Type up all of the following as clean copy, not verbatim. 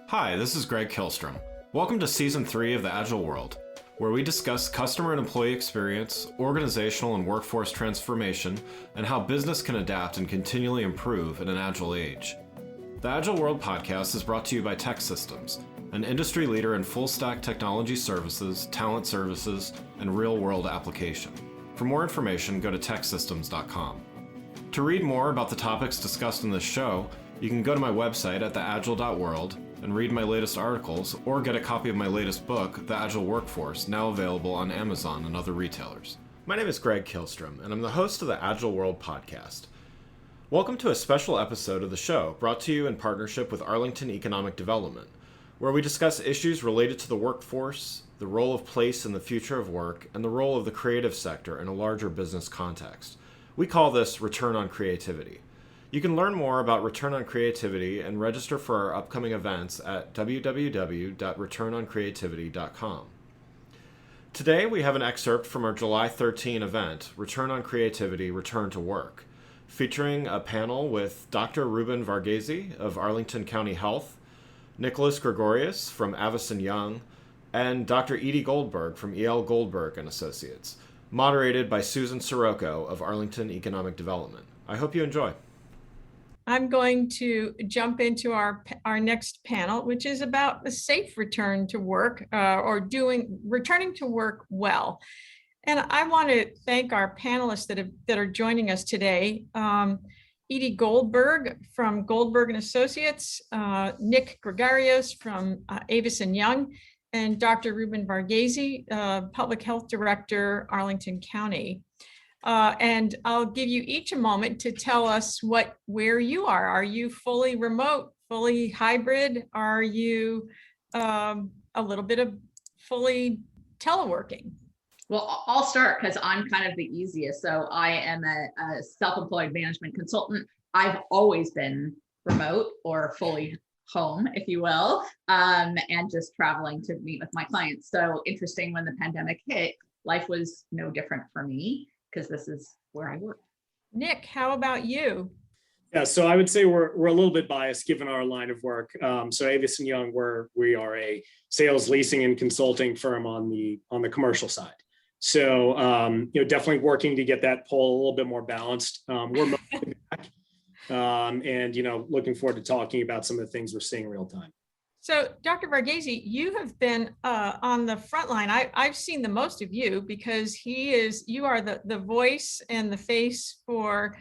Hi, this is Greg Kilstrom. Welcome to Season 3 of The Agile World, where we discuss customer and employee experience, organizational and workforce transformation, and how business can adapt and continually improve in an agile age. The Agile World podcast is brought to you by TEKsystems, an industry leader in full-stack technology services, talent services, and real-world application. For more information, go to teksystems.com. To read more about the topics discussed in this show, you can go to my website at theagile.world and read my latest articles, or get a copy of my latest book, The Agile Workforce, now available on Amazon and other retailers. My name is Greg Kilstrom, and I'm the host of the Agile World podcast. Welcome to a special episode of the show, brought to you in partnership with Arlington Economic Development, where we discuss issues related to the workforce, the role of place in the future of work, and the role of the creative sector in a larger business context. We call this Return on Creativity. You can learn more about Return on Creativity and register for our upcoming events at www.returnoncreativity.com. Today we have an excerpt from our July 13 event, Return on Creativity, Return to Work, featuring a panel with Dr. Reuben Varghese of Arlington County Health, Nicholas Gregorios from Avison Young, and Dr. Edie Goldberg from E.L. Goldberg and Associates, moderated by Susan Sirocco of Arlington Economic Development. I hope you enjoy. I'm going to jump into our next panel, which is about the safe return to work returning to work well. And I want to thank our panelists that are joining us today. Edie Goldberg from Goldberg and Associates, Nick Gregorios from Avison Young, and Dr. Reuben Varghese, Public Health Director, Arlington County. And I'll give you each a moment to tell us where you are. Are you fully remote, fully hybrid? Are you a little bit of fully teleworking? Well, I'll start because I'm kind of the easiest. So I am a self-employed management consultant. I've always been remote or fully home, if you will, and just traveling to meet with my clients. So interesting, when the pandemic hit, life was no different for me, because this is where I work. Nick, how about you? Yeah, so I would say we're a little bit biased given our line of work. So Avison Young, we are a sales, leasing, and consulting firm on the commercial side. So definitely working to get that poll a little bit more balanced. We're mostly back, and looking forward to talking about some of the things we're seeing in real time. So, Dr. Varghese, you have been on the front line. I've seen the most of you because you are the voice and the face for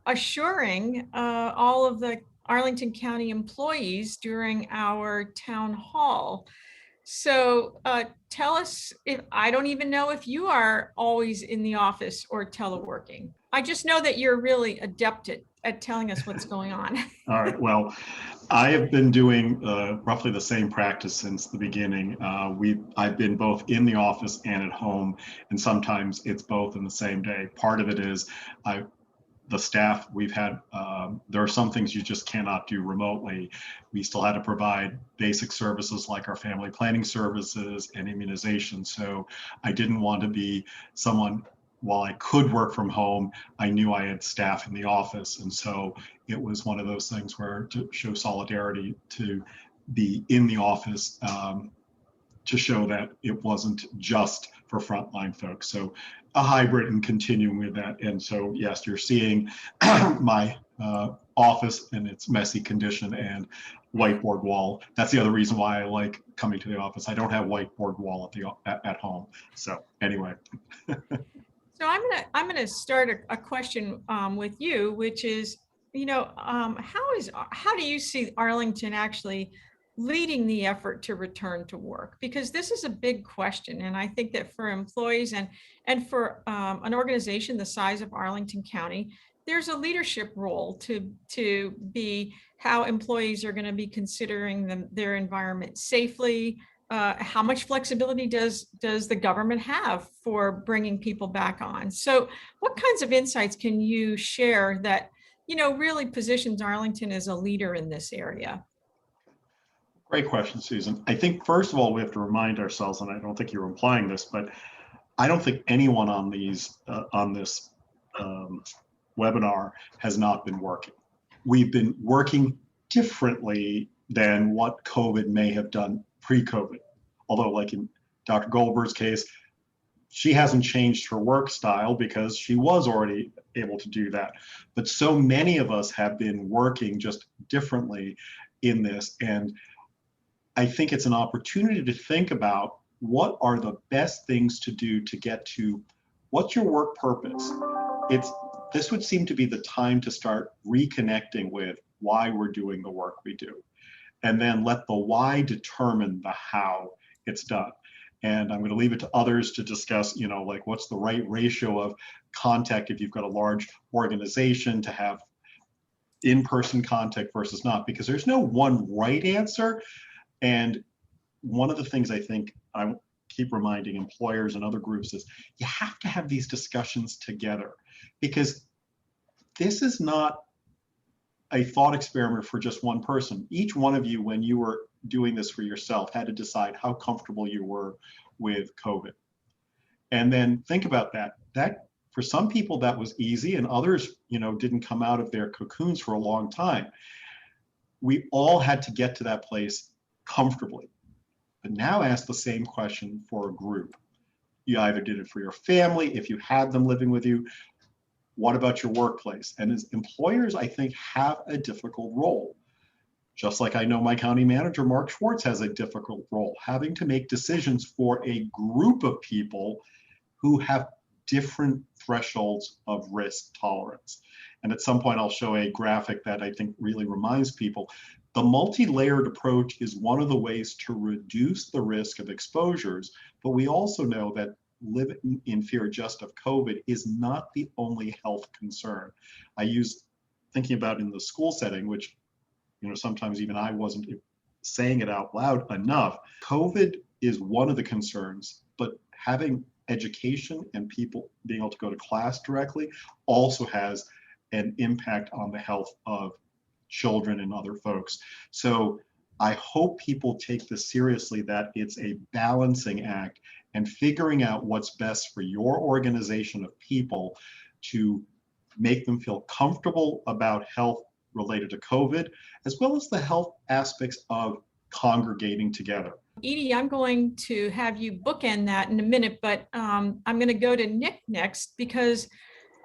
assuring all of the Arlington County employees during our town hall. So tell us, I don't even know if you are always in the office or teleworking. I just know that you're really adept at telling us what's going on. All right, well, I have been doing roughly the same practice since the beginning. I've been both in the office and at home, and sometimes it's both in the same day. Part of it is the staff we've had, there are some things you just cannot do remotely. We still had to provide basic services like our family planning services and immunization. So I didn't want to be someone, while I could work from home, I knew I had staff in the office. And so it was one of those things where to show solidarity, to be in the office, to show that it wasn't just for frontline folks. So a hybrid and continuing with that. And so, yes, you're seeing my office in its messy condition and whiteboard wall. That's the other reason why I like coming to the office. I don't have whiteboard wall at home. So anyway. So I'm gonna start a question with you, which is, how do you see Arlington actually leading the effort to return to work? Because this is a big question, and I think that for employees and for an organization the size of Arlington County, there's a leadership role to be how employees are going to be considering their environment safely. How much flexibility does the government have for bringing people back on? So what kinds of insights can you share that, really positions Arlington as a leader in this area? Great question, Susan. I think, first of all, we have to remind ourselves, and I don't think you're implying this, but I don't think anyone on this webinar has not been working. We've been working differently than what COVID may have done pre-COVID. Although, like in Dr. Goldberg's case, she hasn't changed her work style because she was already able to do that. But so many of us have been working just differently in this. And I think it's an opportunity to think about what are the best things to do to get to what's your work purpose. This would seem to be the time to start reconnecting with why we're doing the work we do. And then let the why determine the how it's done. And I'm going to leave it to others to discuss, like what's the right ratio of contact if you've got a large organization to have in-person contact versus not, because there's no one right answer. And one of the things I think I keep reminding employers and other groups is you have to have these discussions together, because this is not a thought experiment for just one person. Each one of you, when you were doing this for yourself, had to decide how comfortable you were with COVID. And then think about that for some people that was easy, and others, didn't come out of their cocoons for a long time. We all had to get to that place comfortably. But now ask the same question for a group. You either did it for your family, if you had them living with you. What about your workplace? And as employers, I think, have a difficult role. Just like I know my county manager, Mark Schwartz, has a difficult role, having to make decisions for a group of people who have different thresholds of risk tolerance. And at some point, I'll show a graphic that I think really reminds people. The multi-layered approach is one of the ways to reduce the risk of exposures, but we also know that living in fear just of COVID is not the only health concern. I use thinking about in the school setting, which sometimes even I wasn't saying it out loud enough. COVID is one of the concerns, but having education and people being able to go to class directly also has an impact on the health of children and other folks. So I hope people take this seriously, that it's a balancing act and figuring out what's best for your organization of people to make them feel comfortable about health related to COVID, as well as the health aspects of congregating together. Edie, I'm going to have you bookend that in a minute, but I'm going to go to Nick next, because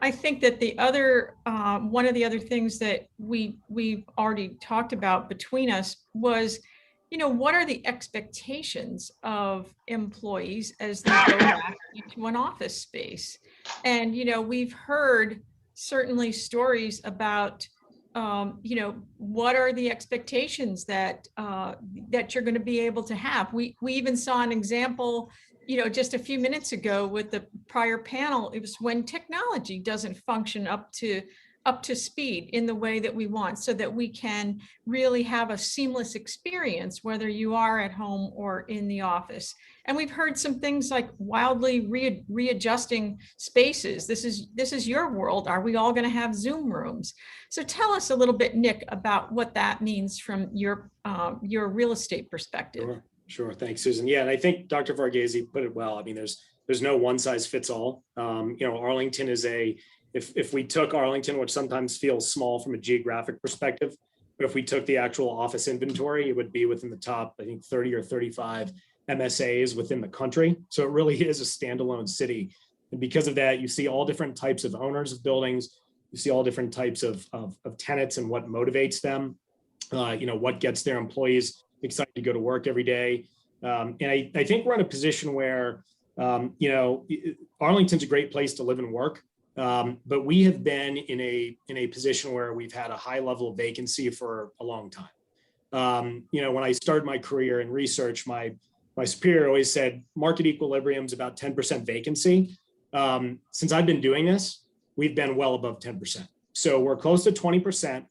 I think that the other one of the other things that we've already talked about between us was, what are the expectations of employees as they go back into an office space? And we've heard certainly stories about what are the expectations that you're going to be able to have. We even saw an example, just a few minutes ago with the prior panel. It was when technology doesn't function up to speed in the way that we want, so that we can really have a seamless experience, whether you are at home or in the office. And we've heard some things like wildly readjusting spaces. This is your world. Are we all going to have Zoom rooms? So tell us a little bit, Nick, about what that means from your real estate perspective. Sure. Thanks, Susan. Yeah, and I think Dr. Varghese put it well. I mean, there's no one size fits all. Arlington is if we took Arlington, which sometimes feels small from a geographic perspective, but if we took the actual office inventory, it would be within the top, I think, 30 or 35 MSAs within the country. So it really is a standalone city. And because of that, you see all different types of owners of buildings. You see all different types of tenants and what motivates them, what gets their employees excited to go to work every day. And I think we're in a position where, Arlington's a great place to live and work. But we have been in a position where we've had a high level of vacancy for a long time. When I started my career in research, my superior always said market equilibrium is about 10% vacancy. Since I've been doing this, we've been well above 10%. So we're close to 20%. And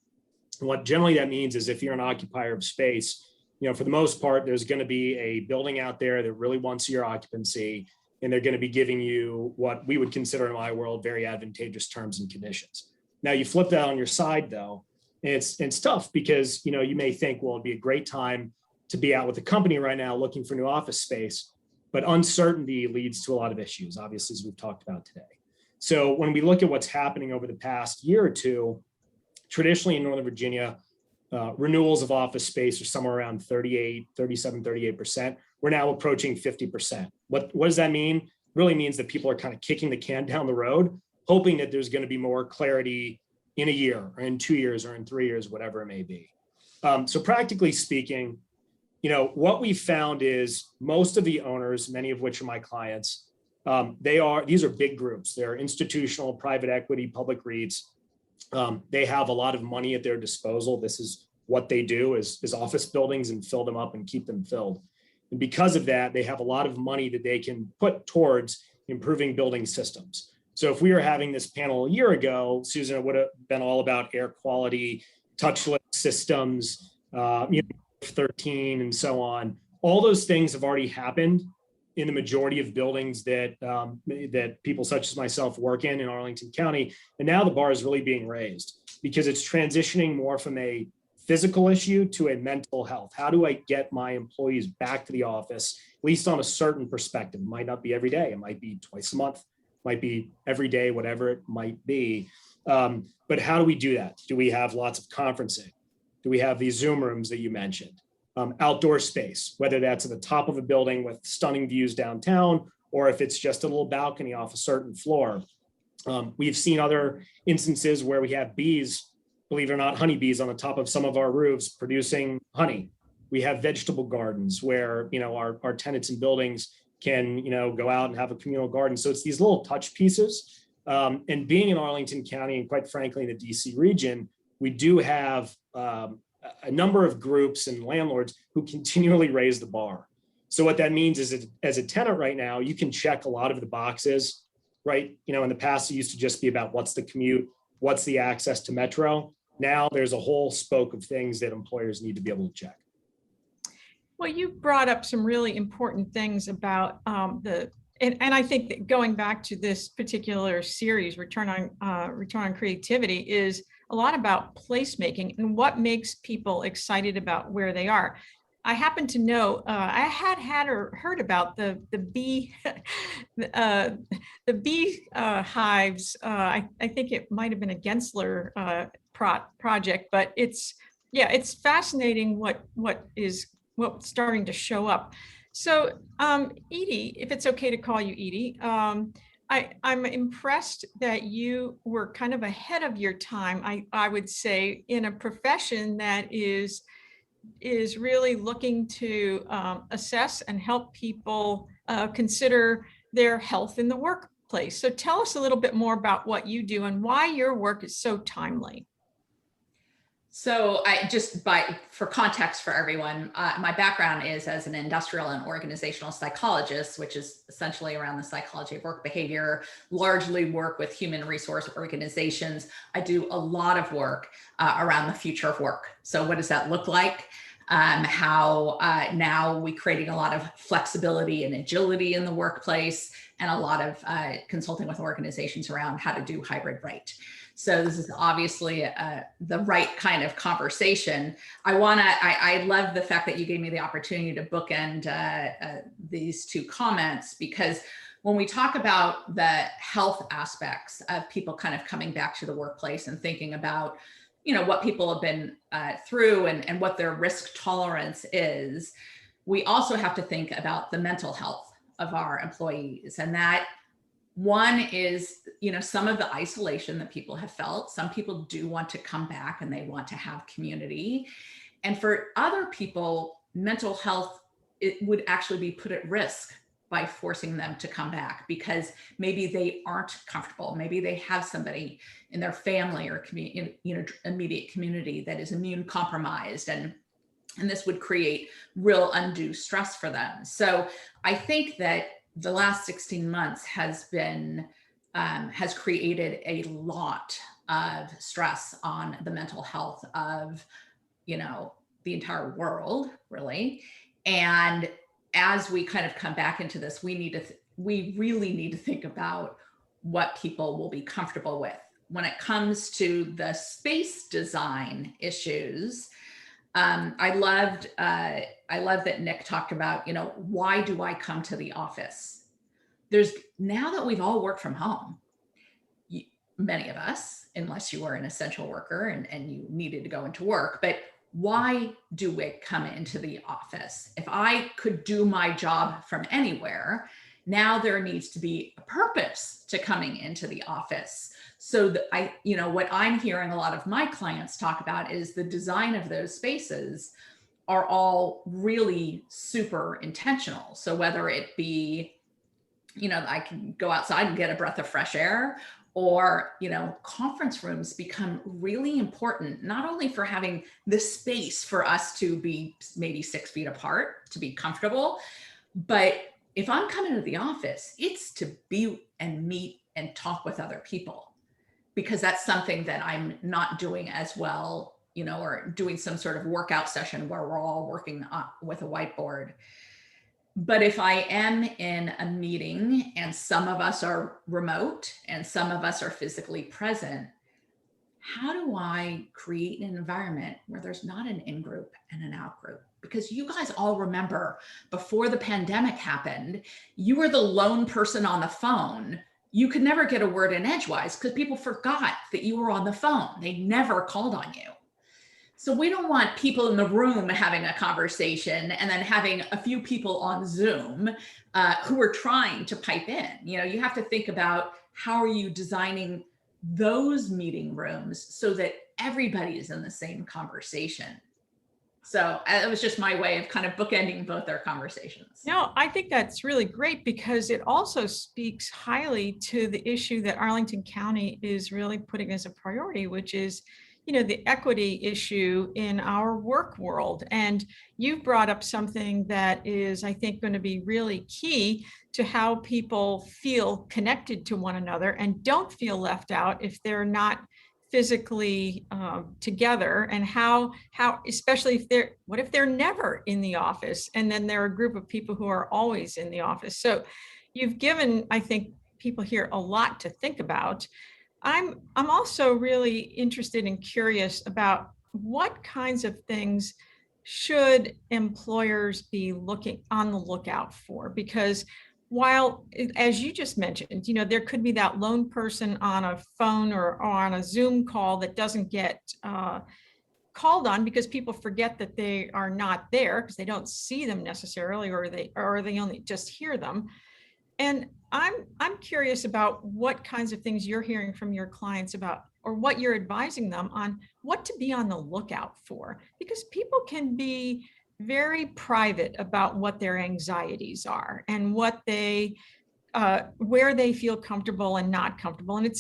what generally that means is if you're an occupier of space, for the most part, there's going to be a building out there that really wants your occupancy, and they're going to be giving you what we would consider in my world very advantageous terms and conditions. Now you flip that on your side though, and it's tough because you may think, well, it'd be a great time to be out with a company right now looking for new office space, but uncertainty leads to a lot of issues, obviously, as we've talked about today. So when we look at what's happening over the past year or two, traditionally in Northern Virginia, renewals of office space are somewhere around 38%. We're now approaching 50%. What does that mean? Really means that people are kind of kicking the can down the road, hoping that there's going to be more clarity in a year or in 2 years or in 3 years, whatever it may be. So practically speaking, what we found is most of the owners, many of which are my clients, these are big groups. They're institutional, private equity, public REITs. They have a lot of money at their disposal. This is what they do is office buildings and fill them up and keep them filled. And because of that, they have a lot of money that they can put towards improving building systems. So if we were having this panel a year ago, Susan, it would have been all about air quality, touchless systems, 13 and so on. All those things have already happened in the majority of buildings that people such as myself work in Arlington County. And now the bar is really being raised because it's transitioning more from a physical issue to a mental health. How do I get my employees back to the office, at least on a certain perspective? It might not be every day. It might be twice a month, might be every day, whatever it might be. But how do we do that? Do we have lots of conferencing? Do we have these Zoom rooms that you mentioned? Outdoor space, whether that's at the top of a building with stunning views downtown, or if it's just a little balcony off a certain floor. We've seen other instances where we have bees, believe it or not, honeybees on the top of some of our roofs producing honey. We have vegetable gardens where our tenants and buildings can go out and have a communal garden. So it's these little touch pieces. And being in Arlington County and quite frankly in the DC region, we do have a number of groups and landlords who continually raise the bar. So what that means is that as a tenant right now, you can check a lot of the boxes, right? In the past, it used to just be about what's the commute, what's the access to Metro. Now there's a whole spoke of things that employers need to be able to check. Well, you brought up some really important things about and I think that going back to this particular series, Return on Creativity, is a lot about placemaking and what makes people excited about where they are. I happen to know I had heard about the bee the bee hives. I think it might have been a Gensler project, but it's fascinating what's starting to show up. So, Edie, if it's okay to call you Edie, I'm impressed that you were kind of ahead of your time, I would say, in a profession that is really looking to assess and help people consider their health in the workplace. So tell us a little bit more about what you do and why your work is so timely. So for context for everyone, my background is as an industrial and organizational psychologist, which is essentially around the psychology of work behavior, largely work with human resource organizations. I do a lot of work around the future of work. So what does that look like? How now we're creating a lot of flexibility and agility in the workplace, and a lot of consulting with organizations around how to do hybrid right. So this is obviously the right kind of conversation. I love the fact that you gave me the opportunity to bookend these two comments, because when we talk about the health aspects of people kind of coming back to the workplace and thinking about, what people have been through and what their risk tolerance is, we also have to think about the mental health of our employees. And that one is, some of the isolation that people have felt. Some people do want to come back and they want to have community. And for other people, mental health, it would actually be put at risk by forcing them to come back, because maybe they aren't comfortable. Maybe they have somebody in their family or immediate community that is immune compromised, and this would create real undue stress for them. So I think that the last 16 months has created a lot of stress on the mental health of, the entire world, really. And as we kind of come back into this, we really need to think about what people will be comfortable with. When it comes to the space design issues, I loved that Nick talked about, why do I come to the office? Now that we've all worked from home, many of us, unless you were an essential worker and you needed to go into work, but why do we come into the office? If I could do my job from anywhere, now there needs to be a purpose to coming into the office. So that what I'm hearing a lot of my clients talk about is the design of those spaces are all really super intentional. So whether it be, I can go outside and get a breath of fresh air, or, conference rooms become really important, not only for having the space for us to be maybe 6 feet apart, to be comfortable, but if I'm coming to the office, it's to be and meet and talk with other people, because that's something that I'm not doing as well, or doing some sort of workout session where we're all working with a whiteboard. But if I am in a meeting and some of us are remote and some of us are physically present, how do I create an environment where there's not an in-group and an out-group? Because you guys all remember before the pandemic happened, you were the lone person on the phone. You could never get a word in edgewise because people forgot that you were on the phone. They never called on you. So we don't want people in the room having a conversation and then having a few people on Zoom who are trying to pipe in. You have to think about how are you designing those meeting rooms so that everybody is in the same conversation. So it was just my way of kind of bookending both their conversations. No, I think that's really great because it also speaks highly to the issue that Arlington County is really putting as a priority, which is the equity issue in our work world. And you've brought up something that is, I think, going to be really key to how people feel connected to one another and don't feel left out if they're not physically together, and how especially what if they're never in the office and then there are a group of people who are always in the office. So you've given, I think, people here a lot to think about. I'm also really interested and curious about what kinds of things should employers be on the lookout for, because while, as you just mentioned, there could be that lone person on a phone or on a Zoom call that doesn't get called on because people forget that they are not there because they don't see them necessarily, or they only just hear them. And I'm curious about what kinds of things you're hearing from your clients about, or what you're advising them on what to be on the lookout for, because people can be very private about what their anxieties are and what where they feel comfortable and not comfortable. And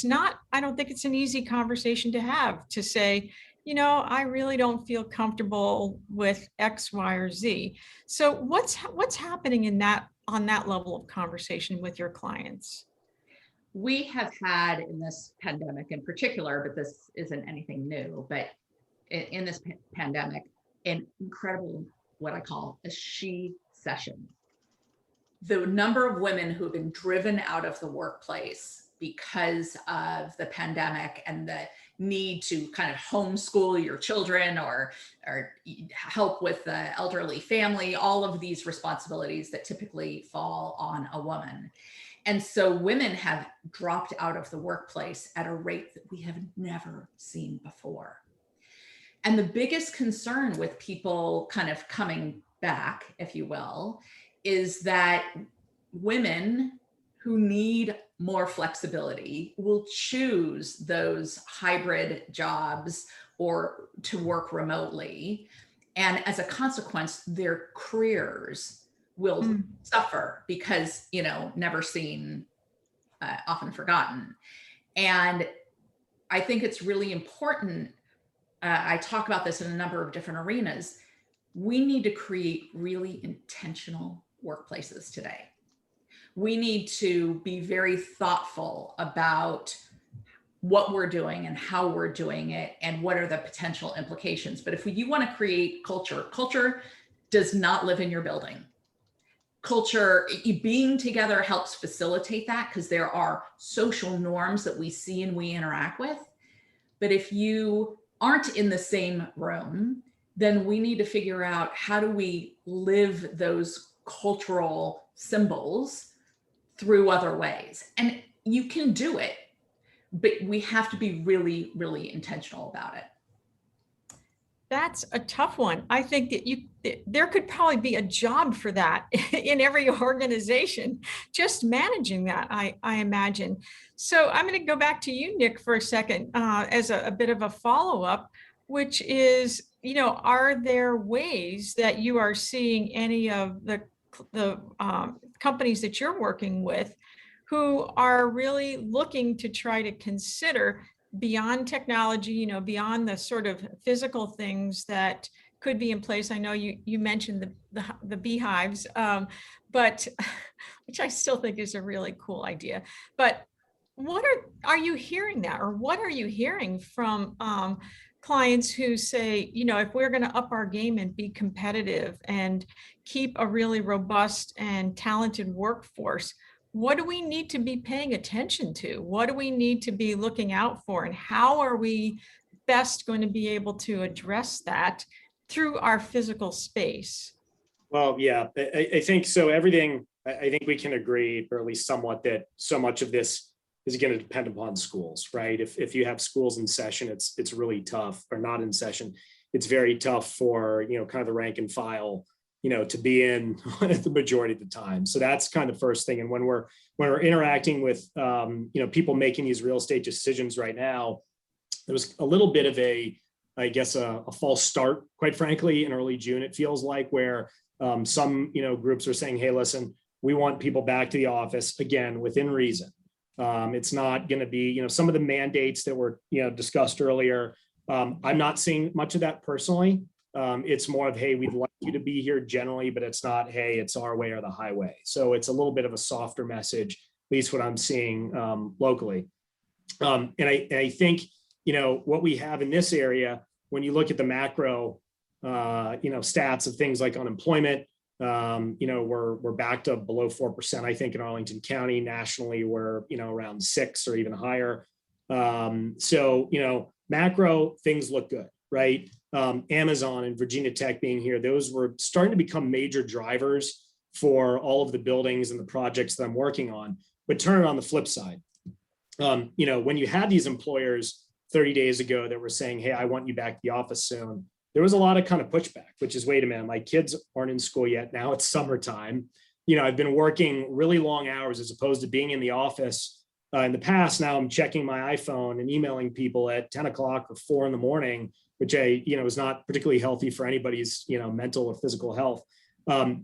I don't think it's an easy conversation to have, to say, I really don't feel comfortable with X, Y, or Z. So what's happening on that level of conversation with your clients? We have had in this pandemic in particular, but this isn't anything new, but in this pandemic, an incredible, what I call a she session. The number of women who have been driven out of the workplace because of the pandemic and the need to kind of homeschool your children or help with the elderly family, all of these responsibilities that typically fall on a woman. And so women have dropped out of the workplace at a rate that we have never seen before. And the biggest concern with people kind of coming back, if you will, is that women who need more flexibility will choose those hybrid jobs or to work remotely. And as a consequence, their careers will suffer because, never seen, often forgotten. And I think it's really important. I talk about this in a number of different arenas. We need to create really intentional workplaces today. We need to be very thoughtful about what we're doing and how we're doing it and what are the potential implications. But if you want to create culture does not live in your building. Culture, being together helps facilitate that because there are social norms that we see and we interact with. But if you aren't in the same room, then we need to figure out how do we live those cultural symbols through other ways. And you can do it, but we have to be really, really intentional about it. That's a tough one. I think that there could probably be a job for that in every organization, just managing that, I imagine. So I'm going to go back to you, Nick, for a second, as a bit of a follow-up, which is, are there ways that you are seeing any of the companies that you're working with who are really looking to try to consider beyond technology, beyond the sort of physical things that could be in place? I know you mentioned the beehives, but which I still think is a really cool idea. But what are you hearing that, or what are you hearing from clients who say, if we're going to up our game and be competitive and keep a really robust and talented workforce, what do we need to be paying attention to? What do we need to be looking out for? And how are we best going to be able to address that through our physical space? Well, yeah, I think so. Everything, I think we can agree, or at least somewhat, that so much of this is going to depend upon schools, right? If you have schools in session, it's really tough, or not in session, it's very tough for, kind of the rank and file, to be in the majority of the time. So that's kind of the first thing. And when we're interacting with, people making these real estate decisions right now, there was a little bit of a false start, quite frankly, in early June, it feels like, where some, groups are saying, hey, listen, we want people back to the office, again, within reason. It's not going to be, some of the mandates that were, discussed earlier. I'm not seeing much of that personally. It's more of, hey, we'd like you to be here generally, but it's not, hey, it's our way or the highway. So it's a little bit of a softer message, at least what I'm seeing locally. And I think, what we have in this area, when you look at the macro, stats of things like unemployment, we're back to below 4%, I think, in Arlington County. Nationally, we're, around 6 or even higher. So, macro things look good, right? Amazon and Virginia Tech being here, those were starting to become major drivers for all of the buildings and the projects that I'm working on. But turn it on the flip side. When you had these employers 30 days ago that were saying, hey, I want you back to the office soon, there was a lot of kind of pushback, which is, wait a minute, my kids aren't in school yet. Now it's summertime. I've been working really long hours as opposed to being in the office in the past. Now I'm checking my iPhone and emailing people at 10 o'clock or 4 in the morning, which is not particularly healthy for anybody's, mental or physical health.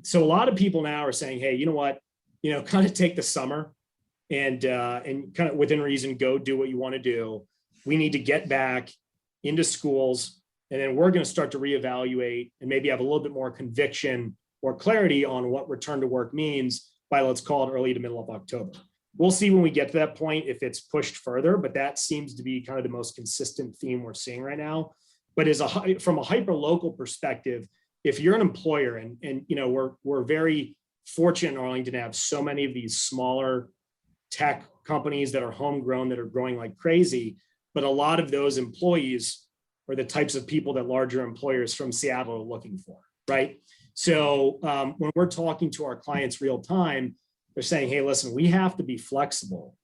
So a lot of people now are saying, hey, you know what, kind of take the summer and kind of within reason, go do what you want to do. We need to get back into schools, and then we're going to start to reevaluate and maybe have a little bit more conviction or clarity on what return to work means by, let's call it, early to middle of October. We'll see when we get to that point if it's pushed further, but that seems to be kind of the most consistent theme we're seeing right now. But from a hyper local perspective, if you're an employer, and we're very fortunate in Arlington to have so many of these smaller tech companies that are homegrown, that are growing like crazy, but a lot of those employees are the types of people that larger employers from Seattle are looking for, right? So when we're talking to our clients real time, they're saying, hey, listen, we have to be flexible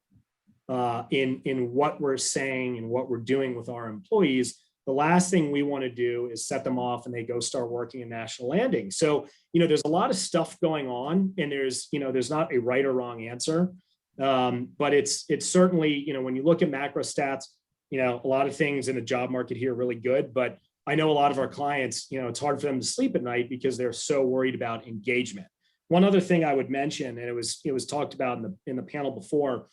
in what we're saying and what we're doing with our employees. The last thing we want to do is set them off and they go start working in National Landing. So, there's a lot of stuff going on, and there's not a right or wrong answer. But it's certainly, when you look at macro stats, a lot of things in the job market here are really good, but I know a lot of our clients, it's hard for them to sleep at night because they're so worried about engagement. One other thing I would mention, and it was talked about in the panel before,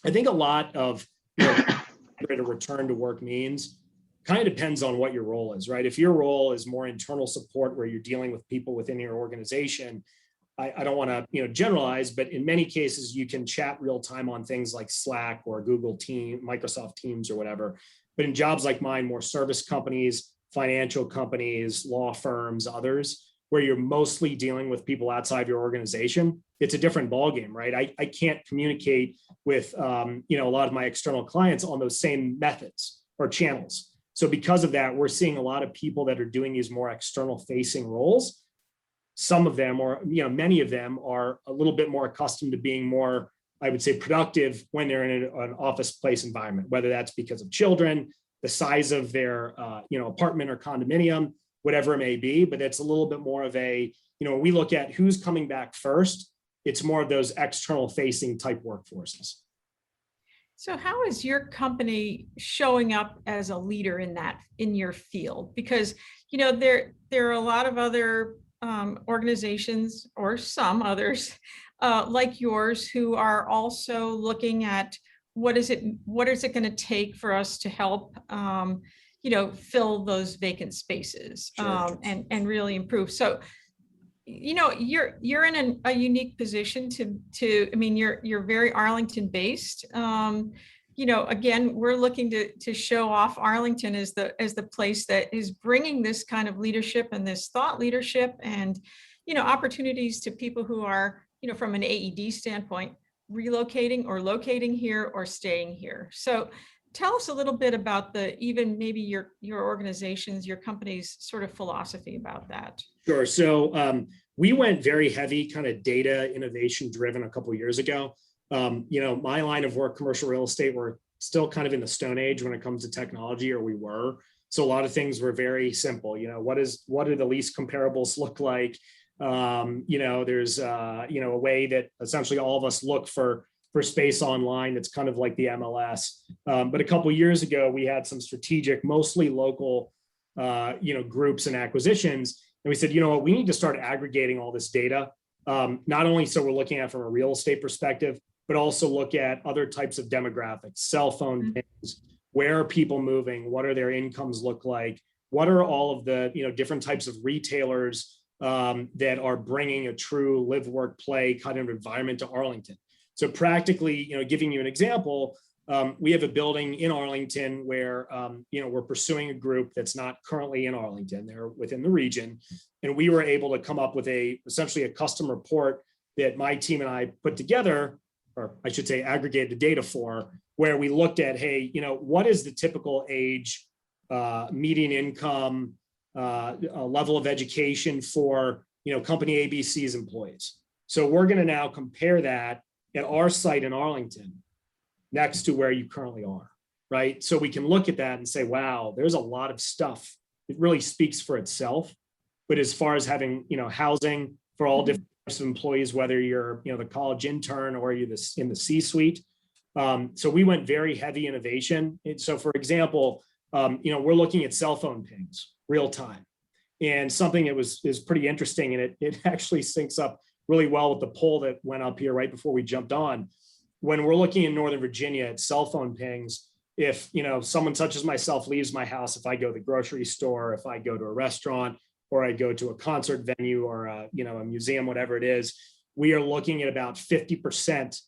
I think a lot of what a return to work means kind of depends on what your role is, right? If your role is more internal support, where you're dealing with people within your organization, I don't want to generalize, but in many cases you can chat real time on things like Slack or Google Teams, Microsoft Teams or whatever. But in jobs like mine, more service companies, financial companies, law firms, others, where you're mostly dealing with people outside your organization, it's a different ballgame, right? I can't communicate with a lot of my external clients on those same methods or channels. So because of that, we're seeing a lot of people that are doing these more external facing roles. Some of them, or many of them, are a little bit more accustomed to being more, I would say, productive when they're in an office place environment, whether that's because of children, the size of their, apartment or condominium, whatever it may be, but it's a little bit more of a, when we look at who's coming back first, it's more of those external facing type workforces. So how is your company showing up as a leader in your field? Because, there are a lot of other organizations, or some others like yours, who are also looking at what is it going to take for us to help, fill those vacant spaces, Sure. and really improve. So, you're in a unique position I mean, you're very Arlington based. Again, we're looking to show off Arlington as the place that is bringing this kind of leadership and this thought leadership and, opportunities to people who are, from an AED standpoint, relocating or locating here or staying here. So tell us a little bit about even maybe your organization's, your company's sort of philosophy about that. Sure. So we went very heavy kind of data innovation driven a couple of years ago. My line of work, commercial real estate, we're still kind of in the Stone Age when it comes to technology, or we were. So a lot of things were very simple. What do the lease comparables look like? There's a way that essentially all of us look for space online. That's kind of like the MLS. But a couple of years ago, we had some strategic, mostly local, groups and acquisitions. And we said, we need to start aggregating all this data, not only so we're looking at from a real estate perspective, but also look at other types of demographics, cell phone pings, where are people moving, what are their incomes look like, what are all of the different types of retailers that are bringing a true live, work, play kind of environment to Arlington. So practically, giving you an example, we have a building in Arlington where, we're pursuing a group that's not currently in Arlington, they're within the region. And we were able to come up with essentially a custom report that my team and I put together, or I should say aggregated the data for, where we looked at, hey, what is the typical age, median income, level of education for, company ABC's employees. So we're going to now compare that at our site in Arlington next to where you currently are, right? So we can look at that and say, wow, there's a lot of stuff. It really speaks for itself. But as far as having, housing for all different types of employees, whether you're, the college intern or you're in the C-suite. So we went very heavy innovation. And so for example, we're looking at cell phone pings real time. And something that is pretty interesting, and it actually syncs up really well with the poll that went up here right before we jumped on. When we're looking in Northern Virginia at cell phone pings, if someone such as myself leaves my house, if I go to the grocery store, if I go to a restaurant, or I go to a concert venue or a museum, whatever it is, we are looking at about 50%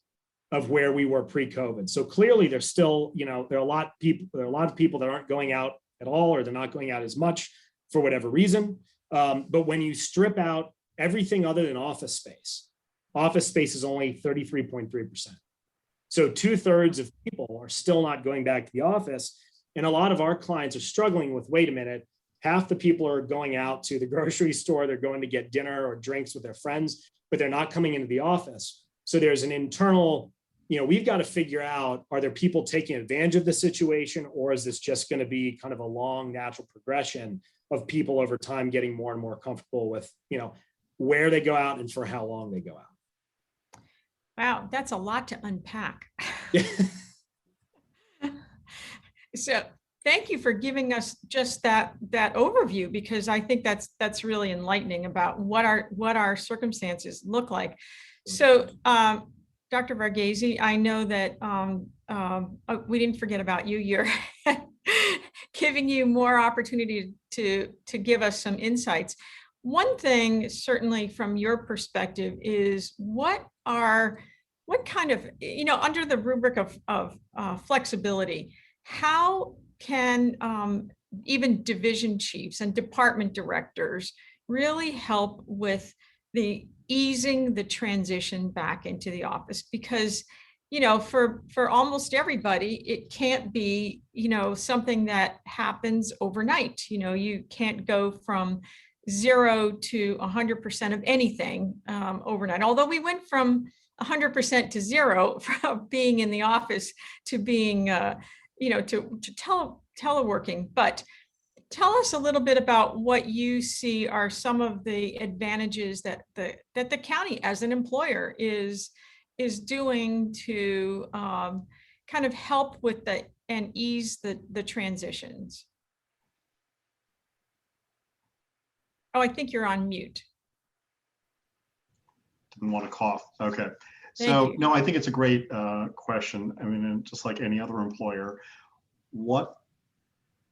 of where we were pre-COVID. So clearly there's still, there are a lot of people that aren't going out at all, or they're not going out as much for whatever reason. But when you strip out everything other than office space is only 33.3%. So 2/3 of people are still not going back to the office. And a lot of our clients are struggling with, wait a minute, half the people are going out to the grocery store, they're going to get dinner or drinks with their friends, but they're not coming into the office. So there's an internal, we've got to figure out, are there people taking advantage of the situation, or is this just going to be kind of a long natural progression of people over time getting more and more comfortable with, where they go out and for how long they go out. Wow, that's a lot to unpack. So thank you for giving us just that overview, because I think that's really enlightening about what our circumstances look like. So Dr. Varghese, I know that we didn't forget about you. You're giving you more opportunity to give us some insights. One thing, certainly from your perspective, is what kind of, under the rubric of flexibility, how can even division chiefs and department directors really help with easing the transition back into the office? Because, for almost everybody, it can't be, something that happens overnight. You can't go from 0 to 100% of anything overnight. Although we went from 100% to 0 from being in the office to being, to teleworking, but tell us a little bit about what you see are some of the advantages that the county as an employer is doing to kind of help with and ease the transitions. Oh, I think you're on mute. Didn't want to cough. Okay. Thank So you. no, I think it's a great question. I mean, and just like any other employer, what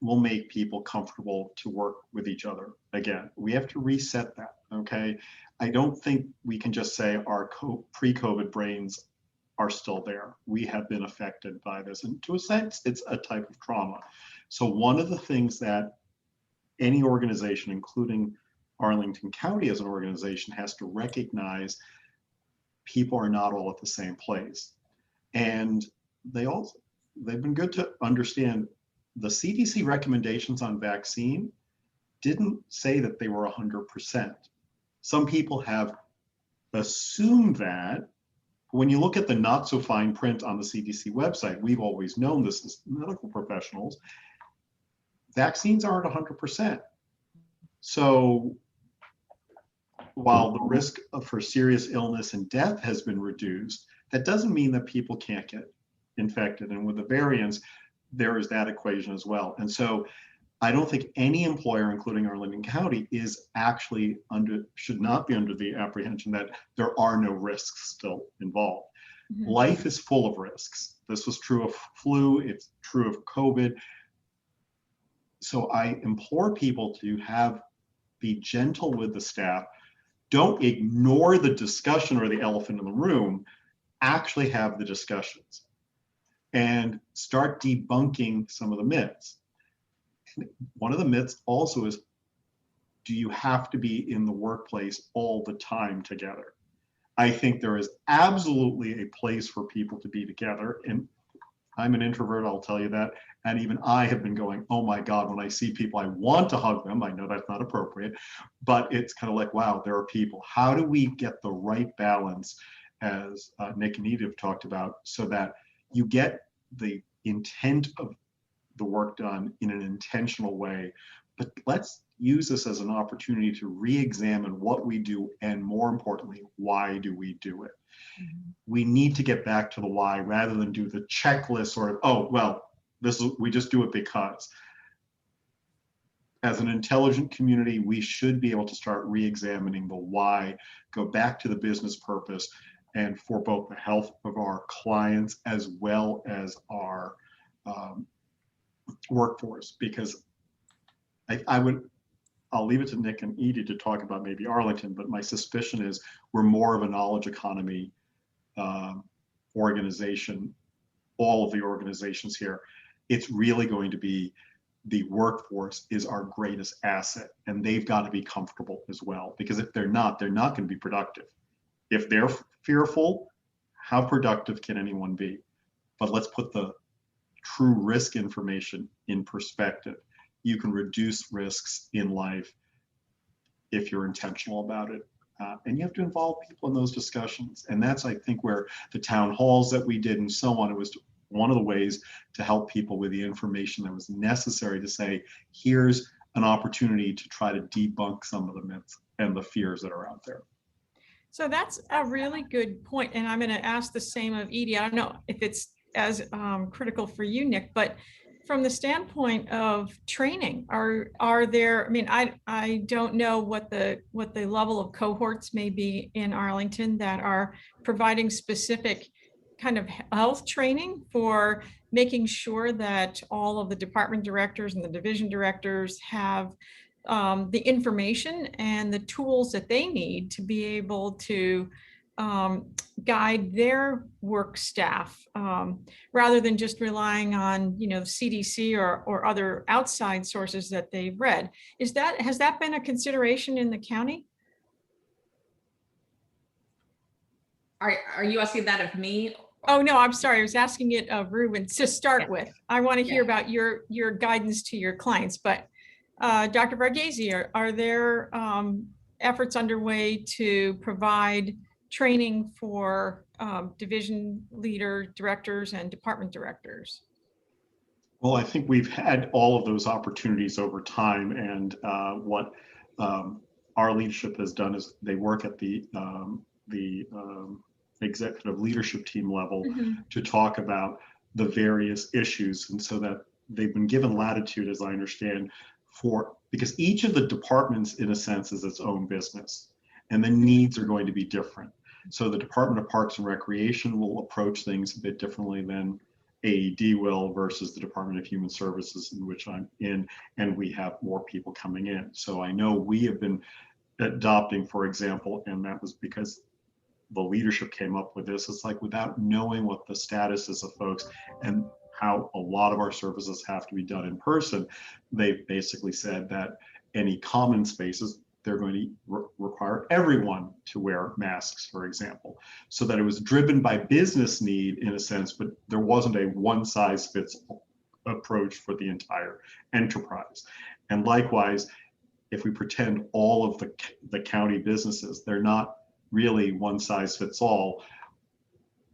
will make people comfortable to work with each other? Again, we have to reset that. Okay. I don't think we can just say our pre-COVID brains are still there. We have been affected by this. And to a sense, it's a type of trauma. So one of the things that any organization, including Arlington County as an organization, has to recognize, people are not all at the same place. And they've been good to understand the CDC recommendations on vaccine didn't say that they were 100%. Some people have assumed that. When you look at the not so fine print on the CDC website, we've always known this as medical professionals, vaccines aren't 100%. So while the risk for serious illness and death has been reduced, that doesn't mean that people can't get infected. And with the variants, there is that equation as well. And so I don't think any employer, including Arlington County, is actually should not be under the apprehension that there are no risks still involved. Mm-hmm. Life is full of risks. This was true of flu, it's true of COVID. So I implore people to be gentle with the staff. Don't ignore the discussion or the elephant in the room. Actually have the discussions and start debunking some of the myths. And one of the myths also is, do you have to be in the workplace all the time together? I think there is absolutely a place for people to be together. And I'm an introvert, I'll tell you that. And even I have been going, oh my God, when I see people, I want to hug them. I know that's not appropriate, but it's kind of like, wow, there are people. How do we get the right balance, as Nick and Edie have talked about, so that you get the intent of the work done in an intentional way? But let's use this as an opportunity to re-examine what we do, and more importantly, why do we do it? Mm-hmm. We need to get back to the why rather than do the checklist sort of, oh, well, we just do it because. As an intelligent community, we should be able to start re-examining the why, go back to the business purpose, and for both the health of our clients as well as our workforce. Because I'll leave it to Nick and Edie to talk about maybe Arlington, but my suspicion is we're more of a knowledge economy organization, all of the organizations here. It's really going to be the workforce is our greatest asset, and they've got to be comfortable as well, because if they're not going to be productive. If they're fearful, how productive can anyone be? But let's put the true risk information in perspective. You can reduce risks in life if you're intentional about it. And you have to involve people in those discussions. And that's, I think, where the town halls that we did and so on, it was one of the ways to help people with the information that was necessary to say, here's an opportunity to try to debunk some of the myths and the fears that are out there. So that's a really good point. And I'm going to ask the same of Edie. I don't know if it's as critical for you, Nick, but from the standpoint of training, are there, I mean, I don't know what the level of cohorts may be in Arlington that are providing specific kind of health training for making sure that all of the department directors and the division directors have the information and the tools that they need to be able to guide their work staff rather than just relying on, CDC or other outside sources that they've read. Has that been a consideration in the county? Are you asking that of me? Oh, no, I'm sorry. I was asking it of Reuben to start with. I want to hear about your guidance to your clients, but Dr. Varghese, are there efforts underway to provide training for division leader directors and department directors? Well, I think we've had all of those opportunities over time, and what our leadership has done is they work at the executive leadership team level Mhm. to talk about the various issues, and so that they've been given latitude, as I understand, for because each of the departments, in a sense, is its own business, and the needs are going to be different. So the Department of Parks and Recreation will approach things a bit differently than AED will versus the Department of Human Services, in which I'm in, and we have more people coming in. So I know we have been adopting, for example, and that was because the leadership came up with this. It's like, without knowing what the status is of folks and how a lot of our services have to be done in person, they basically said that any common spaces, they're going to require everyone to wear masks, for example, so that it was driven by business need in a sense, but there wasn't a one size fits approach for the entire enterprise. And likewise, if we pretend all of the county businesses, they're not really one size fits all.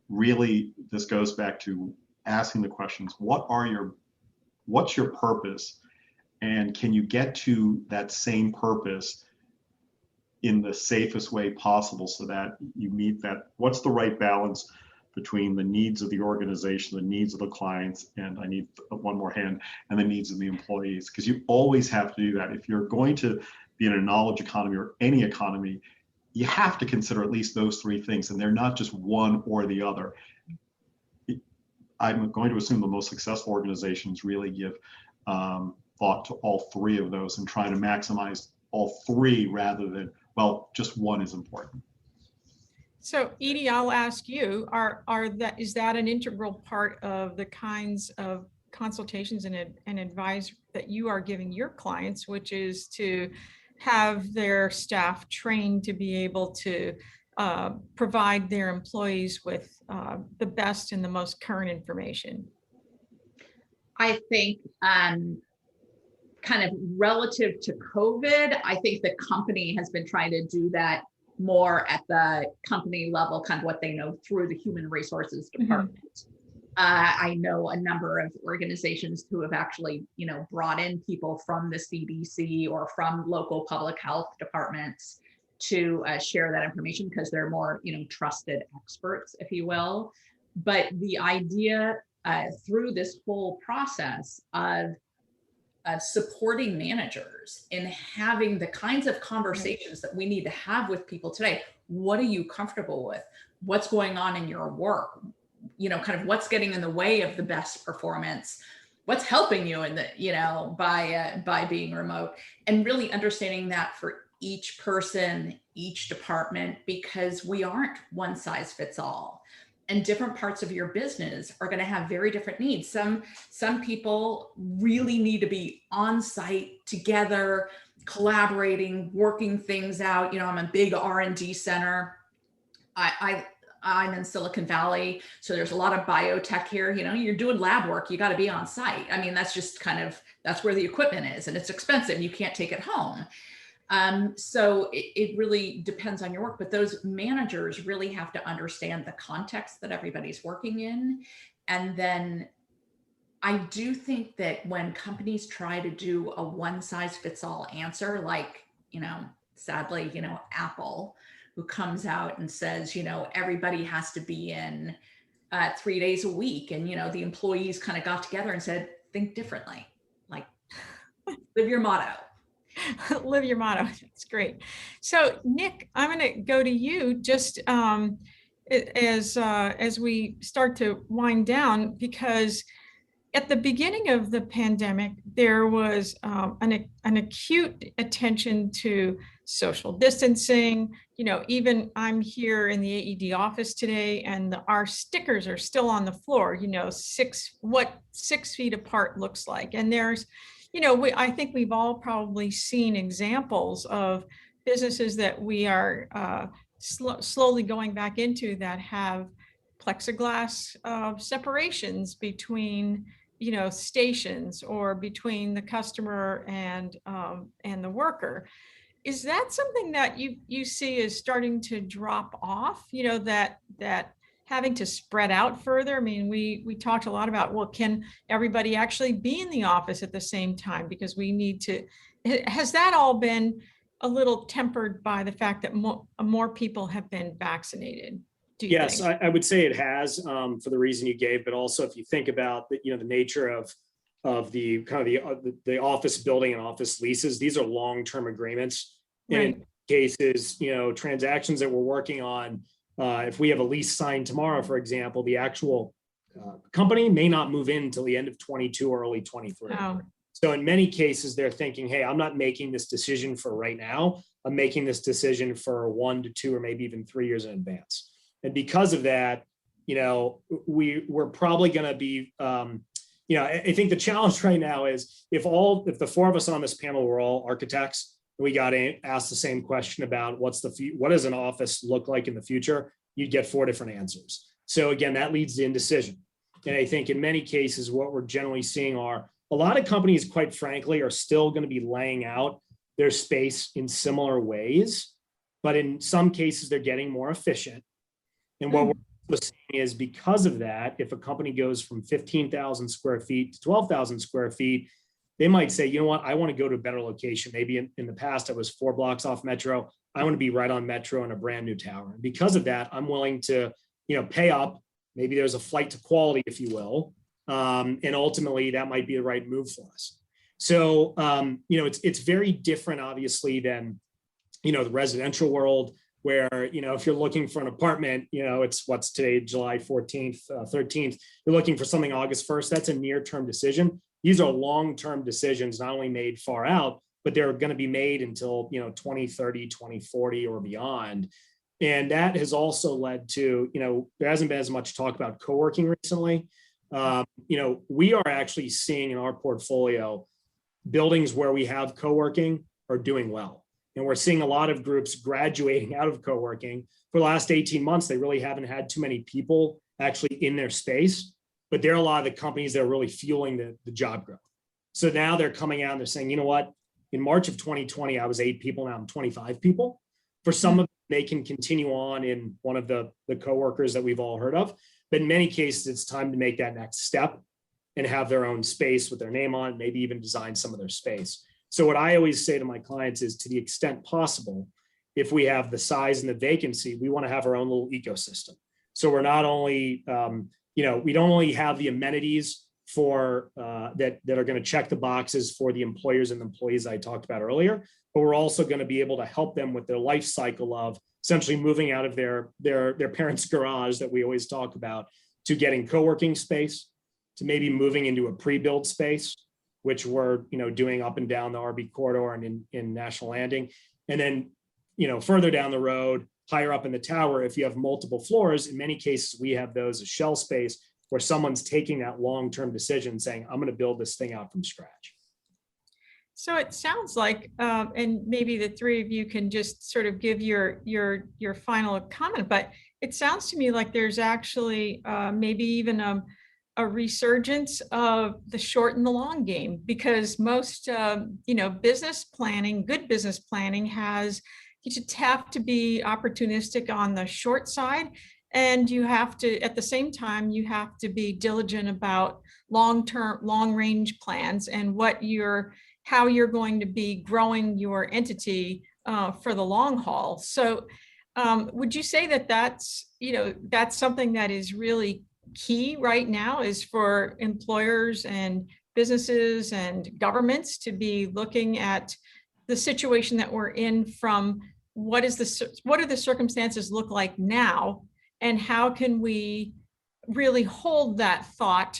Really, this goes back to asking the questions, what's your purpose? And can you get to that same purpose in the safest way possible so that you meet that? What's the right balance between the needs of the organization, the needs of the clients, and I need one more hand, and the needs of the employees? Because you always have to do that. If you're going to be in a knowledge economy or any economy, you have to consider at least those three things, and they're not just one or the other. I'm going to assume the most successful organizations really give thought to all three of those and try to maximize all three rather than, well, just one is important. So Edie, I'll ask you, is that an integral part of the kinds of consultations and advice that you are giving your clients, which is to have their staff trained to be able to provide their employees with the best and the most current information? I think kind of relative to COVID, I think the company has been trying to do that more at the company level, kind of what they know through the human resources department. Mm-hmm. I know a number of organizations who have actually, brought in people from the CDC or from local public health departments to share that information because they're more, trusted experts, if you will. But the idea through this whole process of supporting managers in having the kinds of conversations that we need to have with people today. What are you comfortable with? What's going on in your work? Kind of what's getting in the way of the best performance? What's helping you in the, by being remote, and really understanding that for each person, each department, because we aren't one size fits all. And different parts of your business are going to have very different needs. Some people really need to be on site together, collaborating, working things out. I'm a big R&D center. I'm in Silicon Valley, so there's a lot of biotech here. You're doing lab work, you got to be on site. I mean, that's just that's where the equipment is, and it's expensive. You can't take it home. So it really depends on your work, but those managers really have to understand the context that everybody's working in. And then I do think that when companies try to do a one size fits all answer, like, sadly, Apple, who comes out and says, everybody has to be in 3 days a week. And, the employees kind of got together and said, think differently, like live your motto. Live your motto. That's great. So Nick, I'm going to go to you just as we start to wind down, because at the beginning of the pandemic, there was an acute attention to social distancing. Even I'm here in the AED office today, and our stickers are still on the floor, 6 feet apart looks like. And there's, I think we've all probably seen examples of businesses that we are slowly going back into that have plexiglass separations between stations or between the customer and the worker. Is that something that you see is starting to drop off, that having to spread out further? I mean, we talked a lot about, well, can everybody actually be in the office at the same time? Because we need to, has that all been a little tempered by the fact that more people have been vaccinated? Do you Yes, think? I would say it has, for the reason you gave, but also if you think about the, the nature of the kind of the office building and office leases, these are long-term agreements. And Right. in cases, transactions that we're working on, if we have a lease signed tomorrow, for example, the actual company may not move in until the end of 22 or early 23. Oh, So in many cases, they're thinking, hey, I'm not making this decision for right now. I'm making this decision for 1 to 2 or maybe even 3 years in advance. And because of that, we're probably going to be, I think the challenge right now is if the 4 of us on this panel were all architects, we got asked the same question about what does an office look like in the future, you'd get 4 different answers. So again, that leads to indecision. And I think in many cases, what we're generally seeing are a lot of companies, quite frankly, are still going to be laying out their space in similar ways, but in some cases, they're getting more efficient. And what we're seeing is because of that, if a company goes from 15,000 square feet to 12,000 square feet, they might say, you know what, I want to go to a better location. Maybe in the past, I was 4 blocks off Metro. I want to be right on Metro in a brand new tower. And because of that, I'm willing to, pay up. Maybe there's a flight to quality, if you will. And ultimately, that might be the right move for us. So, it's very different, obviously, than, the residential world, where, if you're looking for an apartment, it's what's today, July 14th, 13th, you're looking for something August 1st, that's a near-term decision. These are long-term decisions, not only made far out, but they're going to be made until, 2030, 2040 or beyond. And that has also led to, there hasn't been as much talk about co-working recently. We are actually seeing in our portfolio buildings where we have co-working are doing well. And we're seeing a lot of groups graduating out of co-working. For the last 18 months, they really haven't had too many people actually in their space, but there are a lot of the companies that are really fueling the job growth. So now they're coming out and they're saying, you know what, in March of 2020, I was 8 people, now I'm 25 people. For some of them, they can continue on in one of the coworkers that we've all heard of. But in many cases, it's time to make that next step and have their own space with their name on, maybe even design some of their space. So what I always say to my clients is, to the extent possible, if we have the size and the vacancy, we want to have our own little ecosystem. So we're not only, we don't only have the amenities for that are going to check the boxes for the employers and the employees I talked about earlier, but we're also going to be able to help them with their life cycle of essentially moving out of their parents' garage that we always talk about, to getting co-working space, to maybe moving into a pre-built space, which we're doing up and down the RB corridor and in National Landing. And then further down the road, higher up in the tower, if you have multiple floors, in many cases, we have those as shell space where someone's taking that long-term decision saying, I'm going to build this thing out from scratch. So it sounds like, and maybe the 3 of you can just sort of give your final comment, but it sounds to me like there's actually maybe even a resurgence of the short and the long game, because most, business planning, good business planning you just have to be opportunistic on the short side. And you have to, at the same time, you have to be diligent about long-term, long-range plans and how you're going to be growing your entity for the long haul. So would you say that that's something that is really key right now, is for employers and businesses and governments to be looking at the situation that we're in from what do the circumstances look like now, and how can we really hold that thought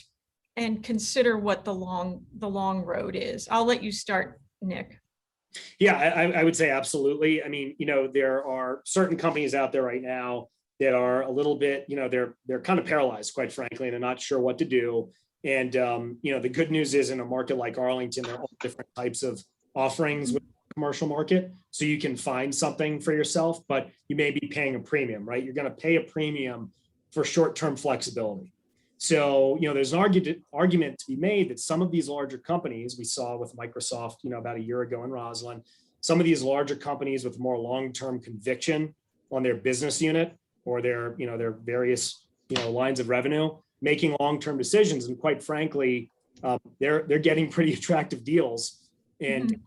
and consider what the long road is? I'll let you start, Nick. Yeah, I would say absolutely. I mean, there are certain companies out there right now that are a little bit, they're kind of paralyzed, quite frankly, and they're not sure what to do. And, the good news is, in a market like Arlington, there are all different types of offerings with the commercial market. So you can find something for yourself, but you may be paying a premium, right? You're going to pay a premium for short-term flexibility. So, there's an argument to be made that some of these larger companies, we saw with Microsoft, about a year ago in Roslyn, some of these larger companies with more long-term conviction on their business unit or their various lines of revenue, making long-term decisions. And quite frankly, they're getting pretty attractive deals and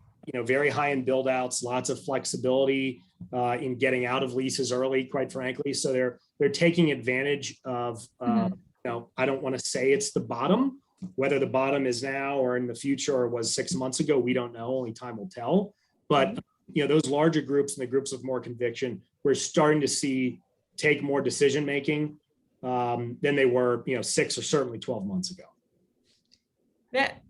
very high-end build-outs, lots of flexibility in getting out of leases early, quite frankly. So they're taking advantage of I don't want to say it's the bottom. Whether the bottom is now or in the future or was 6 months ago, we don't know. Only time will tell. But those larger groups and the groups with more conviction, we're starting to see take more decision making than they were 6 or certainly 12 months ago.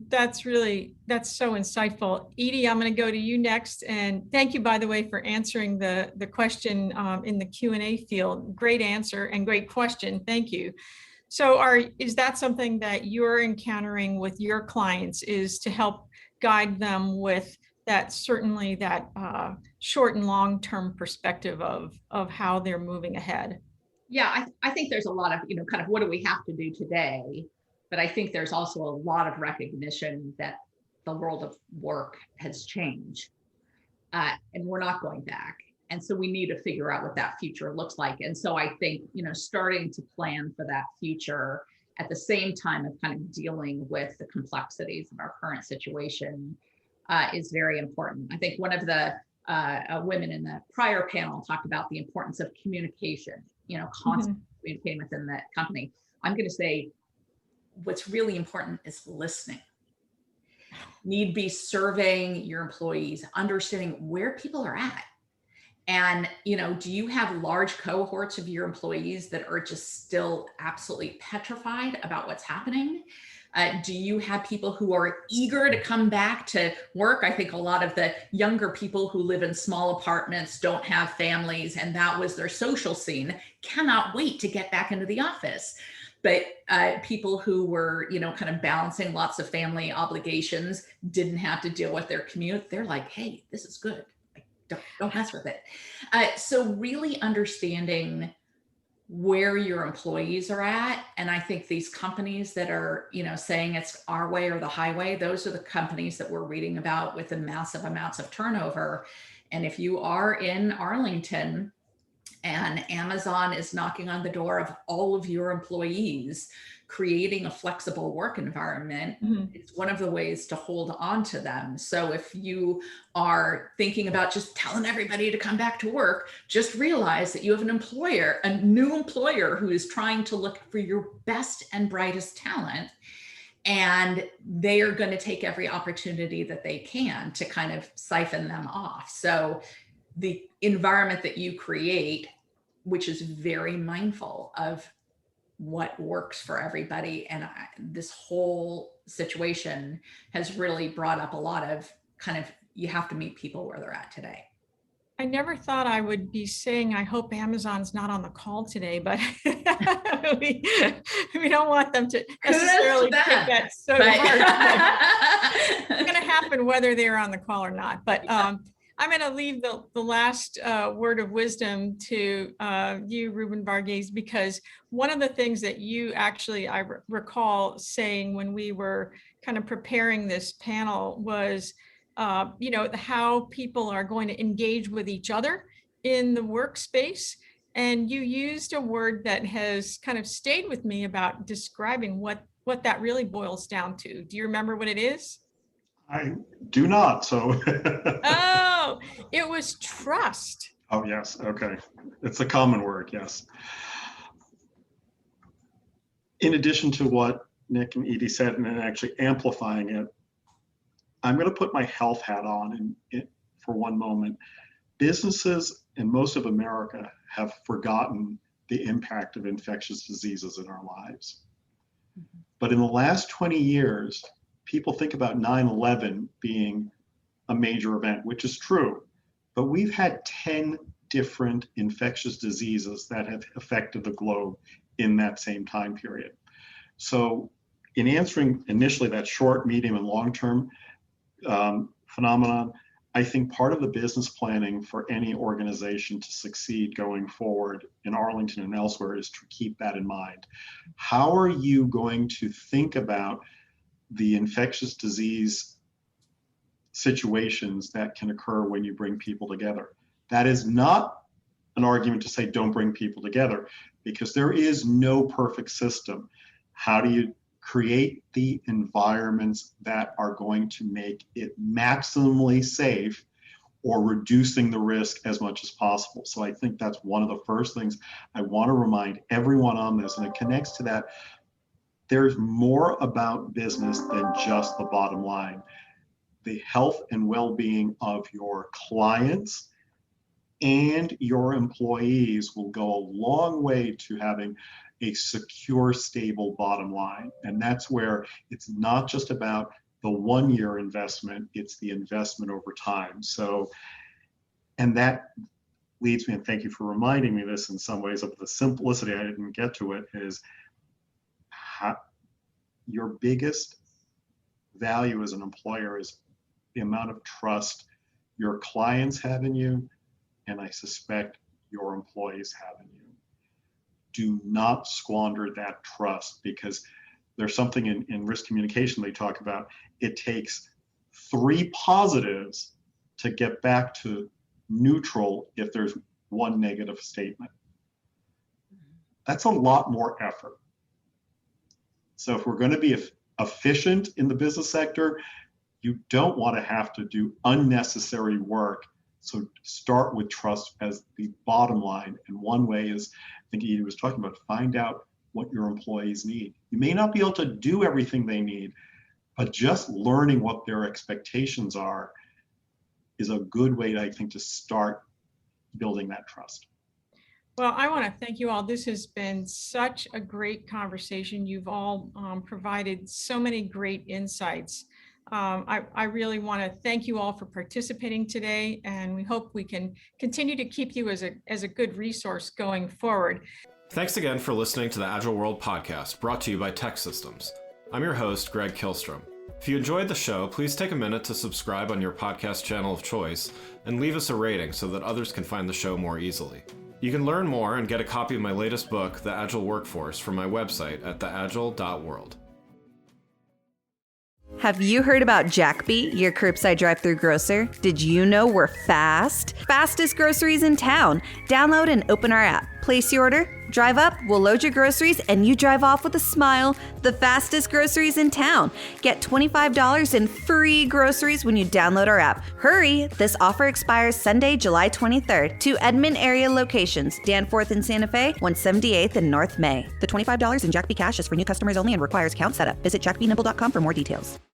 That's so insightful. Edie, I'm going to go to you next. And thank you, by the way, for answering the question in the Q&A field. Great answer and great question. Thank you. So is that something that you're encountering with your clients, is to help guide them with that, certainly that short and long-term perspective of how they're moving ahead? Yeah, I think there's a lot of, kind of what do we have to do today? But I think there's also a lot of recognition that the world of work has changed and we're not going back. And so we need to figure out what that future looks like. And so I think, starting to plan for that future at the same time of kind of dealing with the complexities of our current situation is very important. I think one of the women in the prior panel talked about the importance of communication, constantly communicating within the company. I'm going to say what's really important is listening. Need be surveying your employees, understanding where people are at. And, do you have large cohorts of your employees that are just still absolutely petrified about what's happening? Do you have people who are eager to come back to work? I think a lot of the younger people who live in small apartments, don't have families, and that was their social scene, cannot wait to get back into the office. But people who were, kind of balancing lots of family obligations, didn't have to deal with their commute. They're like, hey, this is good. Don't mess with it. So really understanding where your employees are at. And I think these companies that are, saying it's our way or the highway, those are the companies that we're reading about with the massive amounts of turnover. And if you are in Arlington and Amazon is knocking on the door of all of your employees, creating a flexible work environment, it's one of the ways to hold on to them. So if you are thinking about just telling everybody to come back to work, just realize that you have an employer, a new employer who is trying to look for your best and brightest talent. And they are going to take every opportunity that they can to kind of siphon them off. So the environment that you create, which is very mindful of what works for everybody. And this whole situation has really brought up a lot of kind of, you have to meet people where they're at today. I never thought I would be saying, I hope Amazon's not on the call today, but we don't want them to necessarily take that so hard. It's going to happen whether they're on the call or not. But I'm going to leave the last word of wisdom to you, Reuben Varghese, because one of the things that you actually, I recall saying when we were kind of preparing this panel was, how people are going to engage with each other in the workspace. And you used a word that has kind of stayed with me about describing what that really boils down to. Do you remember what it is? I do not, so. Oh, it was trust. Oh, yes, okay. It's a common word, yes. In addition to what Nick and Edie said, and then actually amplifying it, I'm going to put my health hat on for one moment. Businesses in most of America have forgotten the impact of infectious diseases in our lives. But in the last 20 years, people think about 9/11 being a major event, which is true. But we've had 10 different infectious diseases that have affected the globe in that same time period. So in answering initially that short, medium, and long-term phenomenon, I think part of the business planning for any organization to succeed going forward in Arlington and elsewhere is to keep that in mind. How are you going to think about the infectious disease situations that can occur when you bring people together? That is not an argument to say don't bring people together. because there is no perfect system. How do you create the environments that are going to make it maximally safe or reducing the risk as much as possible? So I think that's one of the first things I want to remind everyone on this, and it connects to that. There's more about business than just the bottom line. The health and well-being of your clients and your employees will go a long way to having a secure, stable bottom line. And that's where it's not just about the one-year investment, it's the investment over time. So, and that leads me, and thank you for reminding me this in some ways of the simplicity, I didn't get to it, is your biggest value as an employer is the amount of trust your clients have in you, and I suspect your employees have in you. Do not squander that trust, because there's something in risk communication they talk about. It takes 3 positives to get back to neutral if there's 1 negative statement. That's a lot more effort. So if we're going to be efficient in the business sector, you don't want to have to do unnecessary work. So start with trust as the bottom line. And one way is, I think Edie was talking about, find out what your employees need. You may not be able to do everything they need, but just learning what their expectations are is a good way, I think, to start building that trust. Well, I want to thank you all. This has been such a great conversation. You've all provided so many great insights. I really want to thank you all for participating today, and we hope we can continue to keep you as a good resource going forward. Thanks again for listening to the Agile World podcast, brought to you by Tech Systems. I'm your host, Greg Kihlstrom. If you enjoyed the show, please take a minute to subscribe on your podcast channel of choice and leave us a rating so that others can find the show more easily. You can learn more and get a copy of my latest book, The Agile Workforce, from my website at theagile.world. Have you heard about Jackbeat, your curbside drive-through grocer? Did you know we're fast? Fastest groceries in town. Download and open our app. Place your order, drive up, we'll load your groceries, and you drive off with a smile. The fastest groceries in town. Get $25 in free groceries when you download our app. Hurry! This offer expires Sunday, July 23rd. 2 Edmond area locations, Danforth and Santa Fe, 178th and North May. The $25 in Jackbeat Cash is for new customers only and requires account setup. Visit jackbeatnimble.com for more details.